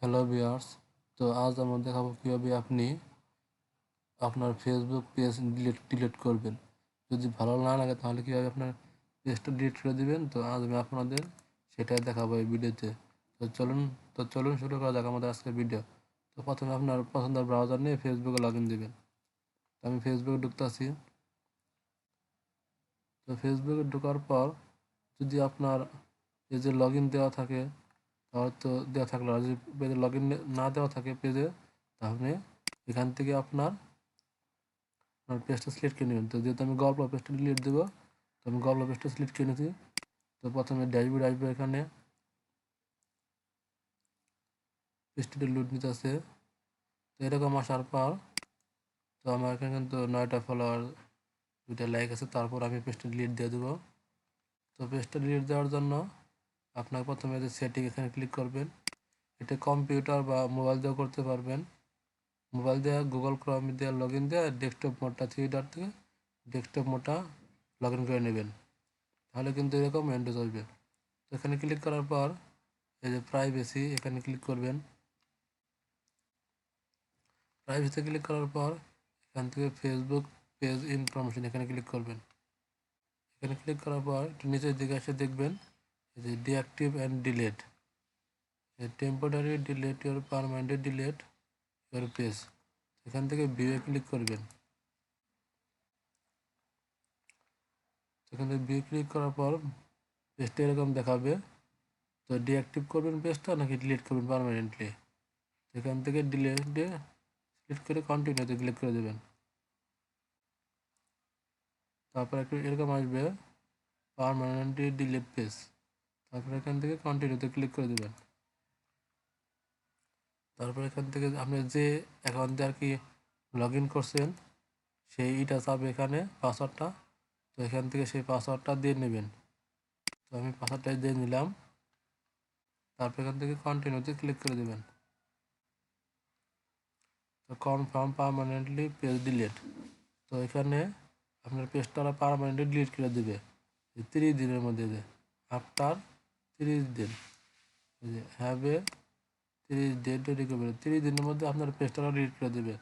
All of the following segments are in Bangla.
হ্যালো ভিউয়ার্স, তো আজ আমরা দেখাবো কীভাবে আপনি আপনার ফেসবুক পেজ ডিলিট করবেন। যদি ভালো না লাগে তাহলে কীভাবে আপনার পেজটা ডিলিট করে দিবেন, তো আজ আমি আপনাদের সেটাই দেখাবো এই ভিডিওতে। তো চলুন শুরু করা যাক আমাদের আজকের ভিডিও। তো প্রথমে আপনার পছন্দের ব্রাউজার নিয়ে ফেসবুকে লগ ইন দেবেন। তো আমি ফেসবুকে ঢুকতেছি। তো ফেসবুকে ঢোকার পর যদি আপনার পেজে লগ ইন দেওয়া থাকে তাহলে তো দেওয়া থাকলো, আর যদি পেজে লগ ইন না দেওয়া থাকে পেজে, তাহলে এখান থেকে আপনার পেজটা সিলেক্ট করে নেবেন। তো যেহেতু আমি গল্প পেজটা ডিলিট দেবো, তো আমি গল্প পেজটা সিলেক্ট করে নিয়েছি। তো প্রথমে ড্যাশবোর্ড আসবে, এখানে পেজটা লোড নিতে আছে। তো এরকম আসার পর তো আমার এখানে কিন্তু 9টা ফলোয়ার, 2টা লাইক আছে। তারপর আমি পেজটা ডিলিট দিয়ে দেবো। তো পেজটা ডিলিট দেওয়ার জন্য আপনার প্রথমে যে সেটিং এখানে ক্লিক করবেন। এটা কম্পিউটার বা মোবাইল দিয়েও করতে পারবেন। মোবাইল দিয়ে গুগল ক্রোম দিয়ে লগ ইন দিয়ে ডেস্কটপ মোডটা 3 ডট থেকে ডেস্কটপ মোডটা লগ ইন করে নেবেন, তাহলে কিন্তু এরকম উইন্ডোজ আসবে। তো এখানে ক্লিক করার পর এই যে প্রাইভেসি, এখানে ক্লিক করবেন। প্রাইভেসি ক্লিক করার পর এখান থেকে ফেসবুক পেজ ইনফরমেশন এখানে ক্লিক করবেন। এখানে ক্লিক করার পর একটু নিচের দিকে এসে দেখবেন এই যে deactive and delete, temporary delete your permanent delete your page. এখান থেকে ভিউয়ে ক্লিক করবেন। এখানে ভিউ ক্লিক করার পর পেজটা এরকম দেখাবে। তো ডিঅ্যাক্টিভ করবেন পেজটা নাকি ডিলিট করবেন পারমানেন্টলি, এখান থেকে ডিলিটে সিলেক্ট করে কন্টিনিউতে ক্লিক করে দেবেন। তারপর একটু এরকম আসবে পারমানেন্টলি ডিলিট পেজ, তারপর এখান থেকে কন্টিনিউতে ক্লিক করে দেবেন। তারপর এখান থেকে আপনি যে অ্যাকাউন্টে আর কি লগ ইন করছেন সেইটা চাবে এখানে পাসওয়ার্ডটা। তো এখান থেকে সেই পাসওয়ার্ডটা দিয়ে নেবেন। তো আমি পাসওয়ার্ডটা দিয়ে নিলাম। তারপর এখান থেকে কন্টিনিউতে ক্লিক করে দেবেন। তো কনফার্ম পারমানেন্টলি পেজ ডিলিট। তো এখানে আপনার পেজটা পারমানেন্টলি ডিলিট করে দেবে 30 দিনের মধ্যে। আফটার 30 দিন হ্যাভে 30 ডেট রিকভারি, 30 দিনের মধ্যে আপনার পেজটা ডিলিট করে দেবে।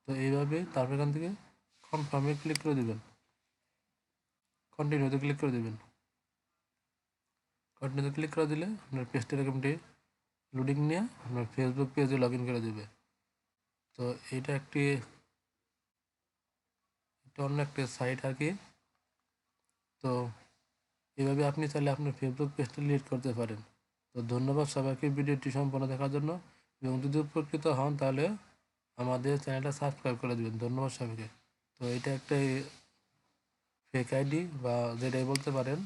তো এইভাবে তারপর এখান থেকে কনফার্মে ক্লিক করে দেবেন, কন্টিনিউতে ক্লিক করে দেবেন। কন্টিনিউতে ক্লিক করে দিলে আপনার পেজটা এরকমটি লোডিং নিয়ে আপনার ফেসবুক পেজে লগ ইন করে দেবে। তো এটা অন্য একটা সাইট আর কি। তো এভাবে আপনি চাইলে আপনার ফেসবুক পেজটা ডিলিট করতে পারেন। তো ধন্যবাদ সবাইকে ভিডিওটি সম্পূর্ণ দেখার জন্য, এবং যদি উপকৃত হন তাহলে আমাদের চ্যানেলটা সাবস্ক্রাইব করে দেবেন। ধন্যবাদ সবাইকে। তো এটা একটা ফেক আইডি বা যেটাই বলতে পারেন,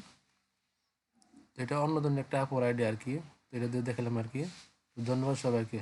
এটা অন্য ধরনের একটা অ্যাপর আইডি আর কি। এটা দিয়ে দেখালাম আর কি। ধন্যবাদ সবাইকে।